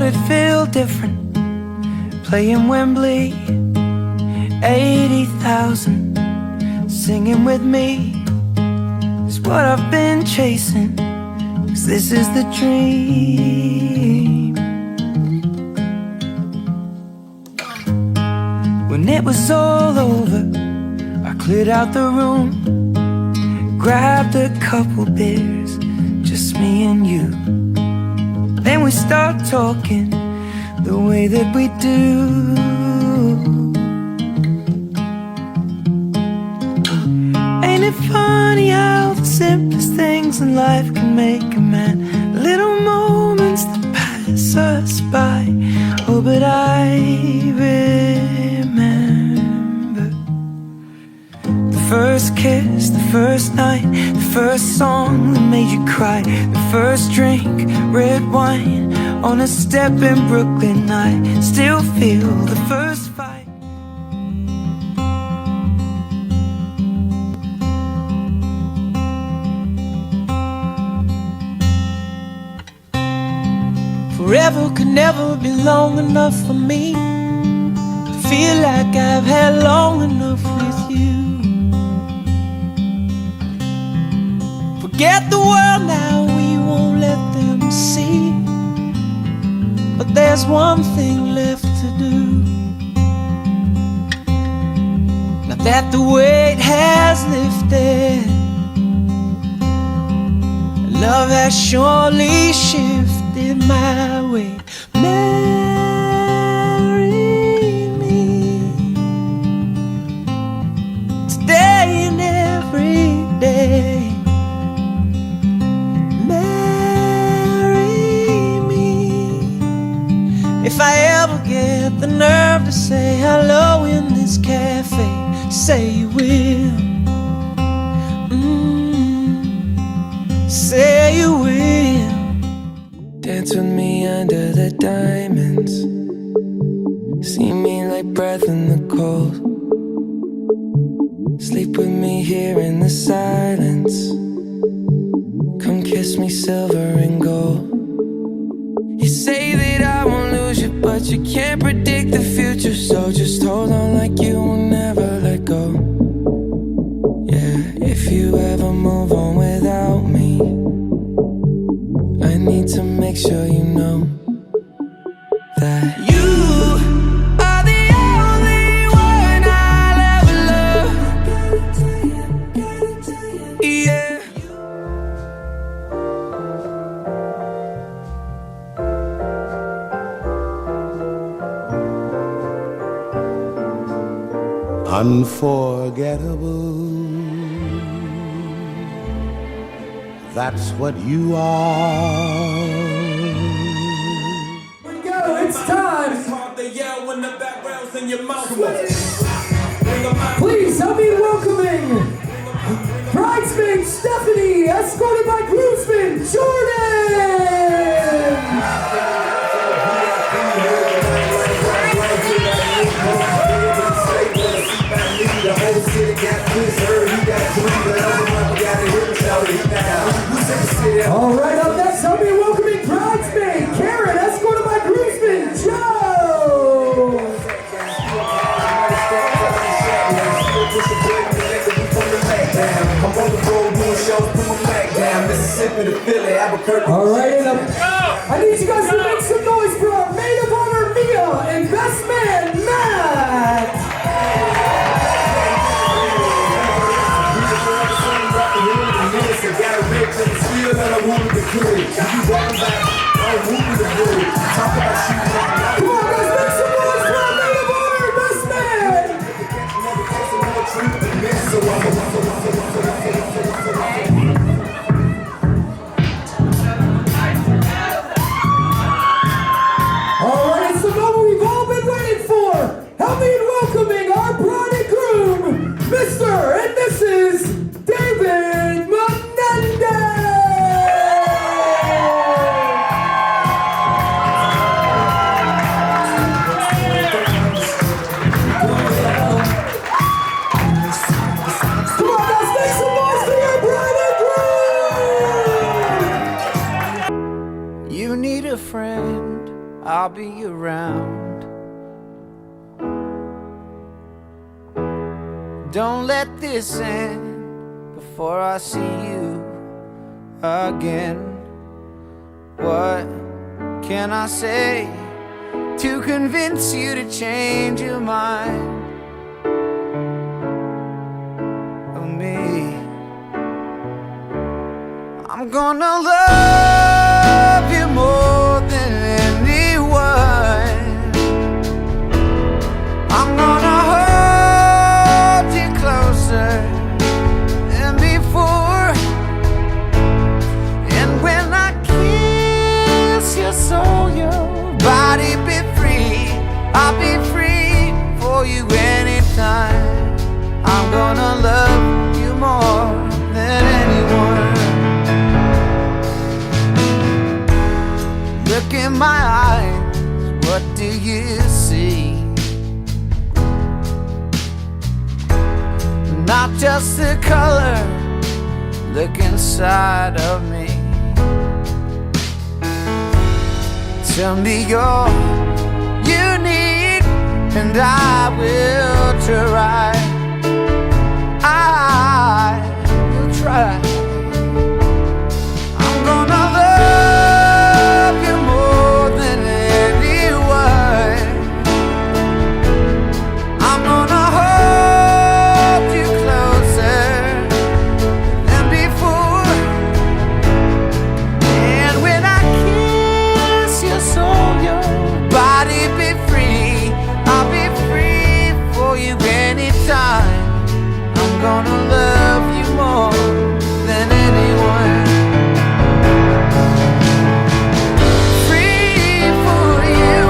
it feel different playing Wembley? 80,000 singing with me is what I've been chasing, 'cause this is the dream. When it was all over, I cleared out the room, grabbed a couple beers, just me and you. Then we start talking the way that we do. Ain't it funny how the simplest things in life can make a man? Little moments that pass us by. Oh, but I remember the first kiss, the first night, the first song that made you cry, the first drink, red wine on a step in Brooklyn. I still feel the first fight. Forever could never be long enough for me. I feel like I've had long enough with you. Forget the world now, we won't let them see. But there's one thing left to do. Now that the weight has lifted, love has surely shifted my way. Marry me today and every day. If I ever get the nerve to say hello in this cafe, say you will. Say you will. Dance with me under the diamonds. See me like breath in the cold. Sleep with me here in the silence. Come kiss me silver and gold. You say that I won't lose you, but you can't predict the future. So just hold on like you will never let go. Yeah, if you ever move on without me, I need to make sure you know that you are the only one I'll ever love. Yeah. Unforgettable, that's what you are. Here we go, it's time. Please help me in welcoming bridesmaid Stephanie, escorted by groomsman Jordan. All right, up next, help me welcoming bridesmaid Karen, escorted by groomsman Joe. All right, and I need you guys to make some noise for our maid of honor Mia and best man Matt. Come on, guys, make some noise for our maid of honor best man. All right, it's the moment we've all been waiting for. Help me in welcoming our bride and groom, Mr. and Mrs. David Menendez. I'll be around. Don't let this end before I see you again. What can I say to convince you to change your mind of me? I'm gonna love you more than anyone. I'm gonna hold you closer than before. And when I kiss your soul, your body be free. I'll be free for you anytime. I'm gonna love you more than anyone. Look in my eyes, what do you see? Not just the color, look inside of me. Tell me you're unique, and I will try. I will try. I'm gonna love you more than anyone. I'm gonna hold you closer than before. And when I kiss your soul, your body be free. I'll be free for you anytime. I'm gonna love you more than anyone. Free for you,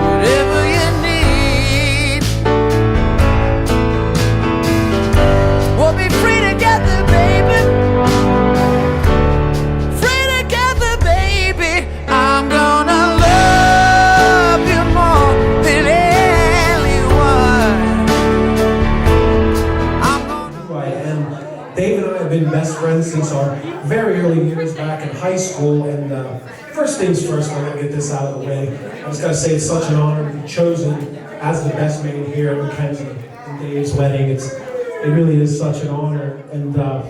whatever you need. We'll be free together, baby. Free together, baby. I'm gonna love you more than anyone. I'm gonna Who I am. Dave and I have been best friends since our very early years back in high school. And first things first, I'm gonna get this out of the way. I just gotta say it's such an honor to be chosen as the best man here at Mackenzie and Dave's wedding. It really is such an honor. And I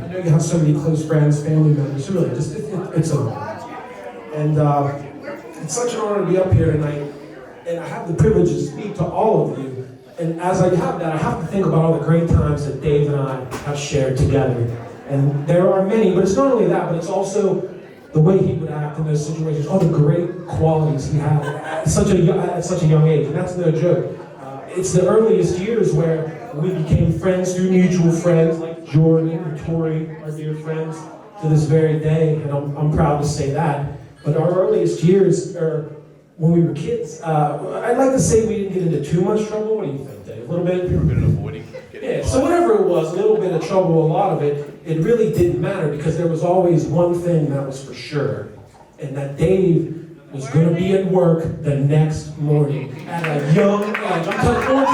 know you have so many close friends, family members. Really, just it's an honor. And it's such an honor to be up here tonight. And I have the privilege to speak to all of you. And as I have that, I have to think about all the great times that Dave and I have shared together. And there are many, but it's not only that, but it's also the way he would act in those situations, all the great qualities he had at such a young age. And that's no joke. It's the earliest years where we became friends through mutual friends like Jordan and Tori, our dear friends, to this very day. And I'm proud to say that. But our earliest years are when we were kids. I'd like to say we didn't get into too much trouble. What do you think, Dave? A little bit? We were good at avoiding getting Yeah, so whatever it was, a little bit of trouble, a lot of it, it really didn't matter because there was always one thing that was for sure, and that Dave was going to be at work the next morning at a young age. I'm talking 14,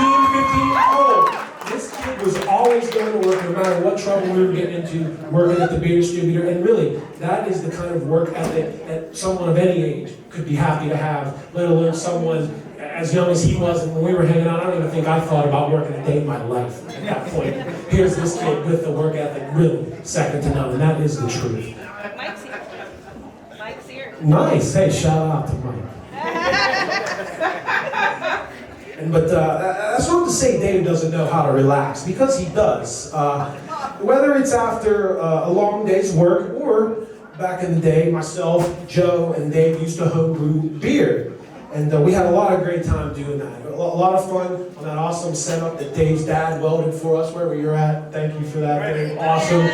15, old. This kid was always going to work no matter what trouble we were getting into, working at the beer distributor, and really, that is the kind of work ethic that someone of any age could be happy to have, let alone someone as young as he was. And when we were hanging out, I don't even think I thought about working a day in my life at that point. Here's this kid with the work ethic, really second to none, and that is the truth. Mike's here. Mike's here. Nice. Hey, shout out to Mike. But that's not to say Dave doesn't know how to relax, because he does. Whether it's after a long day's work, or back in the day, myself, Joe, and Dave used to homebrew beer. And we had a lot of great time doing that. A lot of fun on that awesome setup that Dave's dad welded for us, wherever you're at. Thank you for that, Dave. Awesome.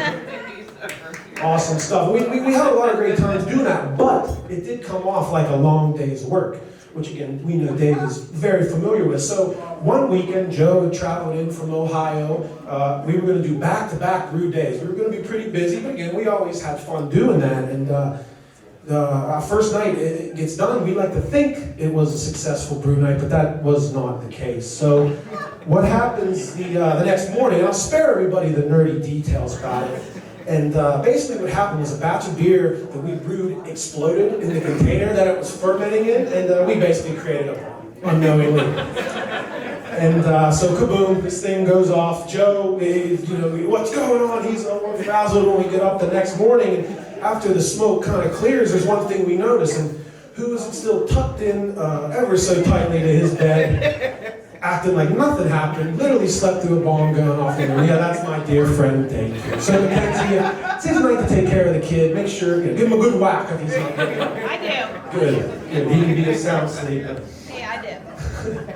Awesome stuff. We had a lot of great times doing that, but it did come off like a long day's work, which again, we know Dave is very familiar with. So one weekend, Joe had traveled in from Ohio. We were going to do back-to-back brew days. We were going to be pretty busy, but again, we always had fun doing that. And our first night it gets done, we like to think it was a successful brew night, but that was not the case. So what happens the next morning, and I'll spare everybody the nerdy details about it, And basically what happened was a batch of beer that we brewed exploded in the container that it was fermenting in, and we basically created a bomb unknowingly. And so kaboom, this thing goes off. Joe is, what's going on? He's all frazzled when we get up the next morning. And after the smoke kind of clears, there's one thing we notice, and who is still tucked in ever so tightly to his bed, acting like nothing happened, literally slept through a bomb going off in there. Yeah, that's my dear friend Dave. So Mackenzie, it's his night to take care of the kid. Make sure, give him a good whack if he's not getting up. I do. Good. He can be a sound sleeper. Yeah, I do.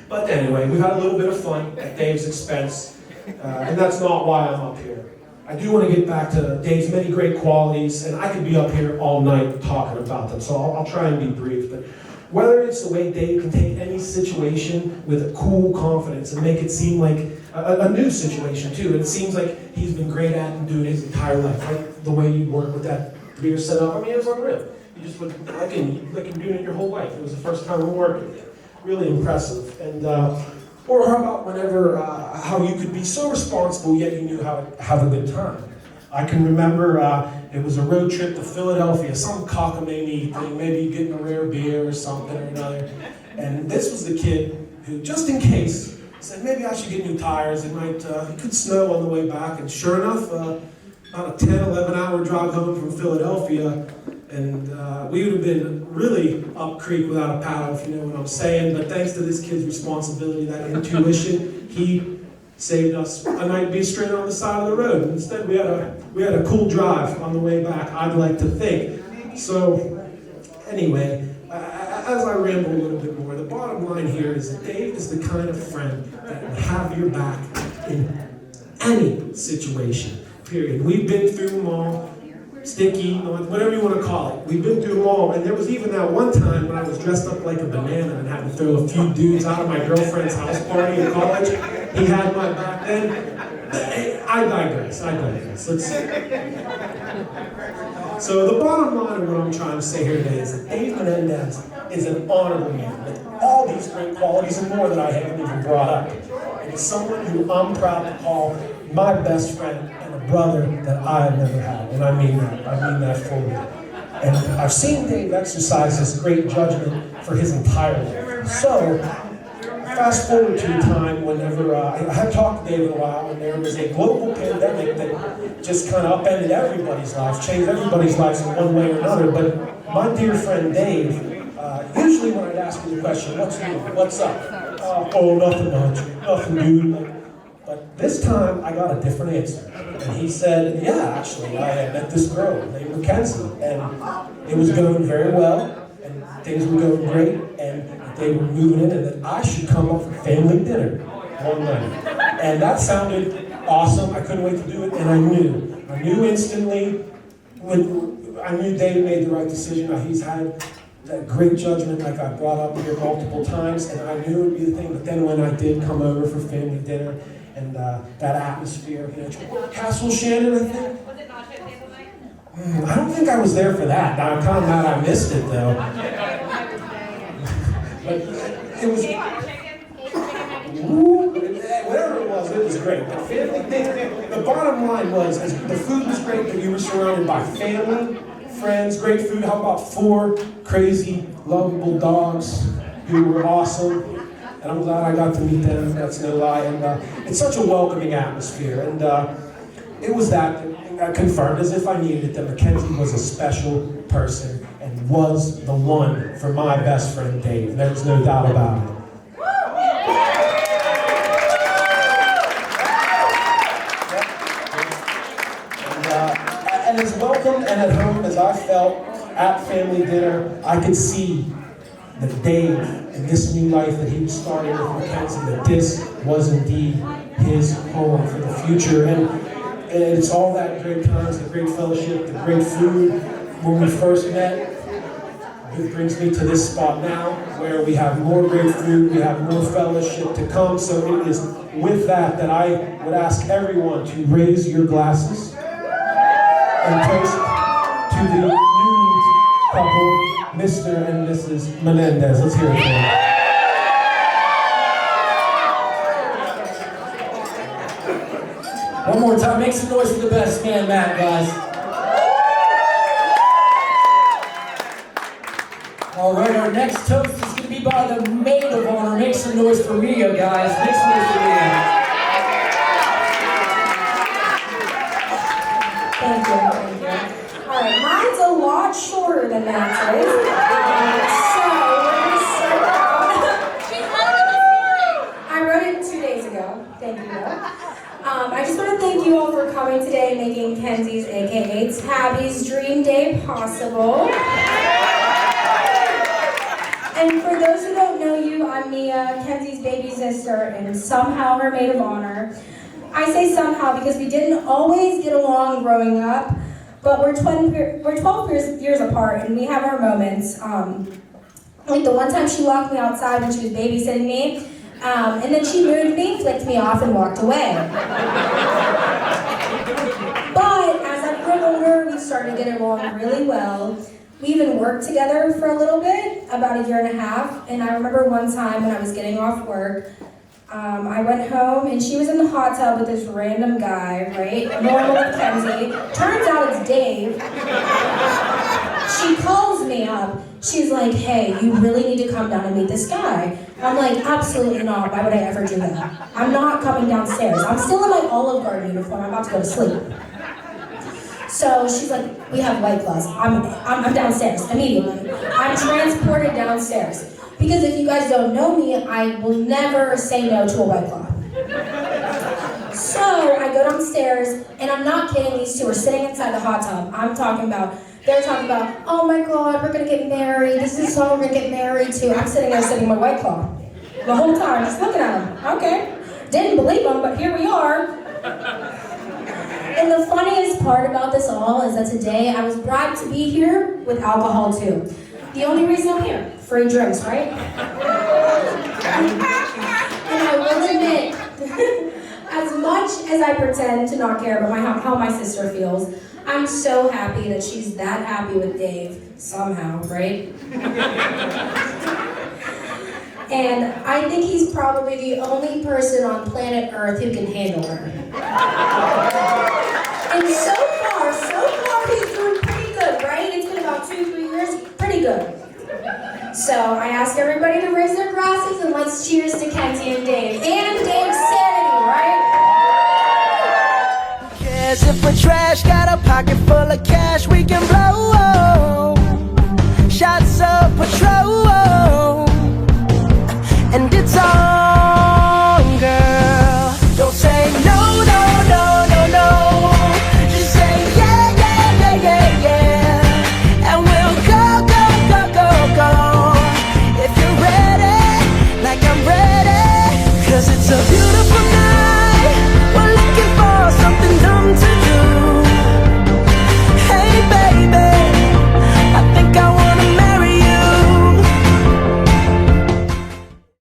But anyway, we've had a little bit of fun at Dave's expense, and that's not why I'm up here. I do want to get back to Dave's many great qualities, and I could be up here all night talking about them, so I'll try and be brief. But whether it's the way Dave can take any situation with a cool confidence and make it seem like a new situation too, and it seems like he's been great at and doing his entire life, like the way you work with that beer setup. I mean, it was unreal. You just would like him doing it your whole life. It was the first time we worked with him. Really impressive. And or how about whenever how you could be so responsible yet you knew how to have a good time. I can remember it was a road trip to Philadelphia, some cockamamie thing, maybe getting a rare beer or something or another. And this was the kid who, just in case, said maybe I should get new tires. It could snow on the way back. And sure enough, about a 10, 11 hour drive home from Philadelphia, and we would have been really up creek without a paddle, if you know what I'm saying. But thanks to this kid's responsibility, that intuition, he saved us a night being straight on the side of the road. Instead, we had a cool drive on the way back, I'd like to think. So, anyway, as I ramble a little bit more, the bottom line here is that Dave is the kind of friend that will have your back in any situation, period. We've been through them all. Sticky, whatever you want to call it. We've been through them all, and there was even that one time when I was dressed up like a banana and had to throw a few dudes out of my girlfriend's house party in college. He had my back then. I digress. So the bottom line of what I'm trying to say here today is that Dave Menendez is an honorable man with all these great qualities and more that I haven't even brought up. And he's someone who I'm proud to call my best friend and a brother that I have never had. And I mean that fully. And I've seen Dave exercise this great judgment for his entire life. So, fast forward to a time whenever I had talked to Dave in a while, and there was a global pandemic that just kind of upended everybody's life, changed everybody's lives in one way or another. But my dear friend Dave, usually when I'd ask him the question, what's new, what's up? Oh, nothing much, nothing dude. But this time I got a different answer. And he said, yeah, actually, I had met this girl named Mackenzie, and it was going very well, and things were going great, and they were moving in, and that I should come up for family dinner one night. And that sounded awesome. I couldn't wait to do it, and I knew instantly when I knew Dave made the right decision. He's had that great judgment, like I brought up here multiple times, and I knew it would be the thing. But then when I did come over for family dinner, and that atmosphere, Castle Shannon, I think. Was it not your table night? I don't think I was there for that. I'm kind of mad I missed it, though. But it was, whatever it was great. The family thing, the bottom line was, the food was great, but you were surrounded by family, friends, great food. How about 4 crazy, lovable dogs who were awesome? And I'm glad I got to meet them, that's no lie. And it's such a welcoming atmosphere. And it was that confirmed, as if I needed it, that Mackenzie was a special person and was the one for my best friend Dave. There's no doubt about it. And as welcome and at home as I felt at family dinner, I could see that Dave, in this new life that he was starting with Mackenzie, that this was indeed his home for the future. And it's all that great times, the great fellowship, the great food. When we first met, it brings me to this spot now, where we have more great food, we have more fellowship to come. So it is with that that I would ask everyone to raise your glasses and toast to the new couple, Mr. and Mrs. Menendez. Let's hear it for them. One more time, make some noise for the best man, Matt, guys. All right, our next toast is going to be by the maid of honor. Make some noise for Mia, guys. Make some noise for Mia. Thank you. All right, mine's a lot shorter than Matt's is. So we're gonna start out. I wrote it 2 days ago. Thank you. I just want to thank you all for coming today, making Kenzie's, aka Tabby's dream day possible. And for those who don't know you, I'm Mia, Kenzie's baby sister, and somehow her maid of honor. I say somehow because we didn't always get along growing up, but we're 12 years apart, and we have our moments. Like the one time she locked me outside when she was babysitting me, and then she moved me, flicked me off, and walked away. But as I've grown older, we started getting along really well. We even worked together for a little bit, about 1.5 years, and I remember one time when I was getting off work, I went home and she was in the hot tub with this random guy, right? Normal with Kenzie. Turns out it's Dave. She calls me up. She's like, hey, you really need to come down and meet this guy. I'm like, absolutely not. Why would I ever do that? I'm not coming downstairs. I'm still in my Olive Garden uniform. I'm about to go to sleep. So she's like, we have White Claws. I'm downstairs immediately. I'm transported downstairs. Because if you guys don't know me, I will never say no to a White Claw. So I go downstairs, and I'm not kidding, these two are sitting inside the hot tub. They're talking about, oh my God, we're gonna get married. This is the song we're gonna get married to. I'm sitting there sipping my White Claw. The whole time, just looking at them. Okay. Didn't believe them, but here we are. And the funniest part about this all is that today I was bribed to be here with alcohol too. The only reason I'm here, free drinks, right? And I will admit, as much as I pretend to not care about how my sister feels, I'm so happy that she's that happy with Dave, somehow, right? And I think he's probably the only person on planet Earth who can handle her. And so far he's doing pretty good, right? It's been about 2-3 years, pretty good. So I ask everybody to raise their glasses and let's cheers to Kenzie and Dave. And Dave's sanity, right? Who cares if we're trash? Got a pocket full of cash we can blow up.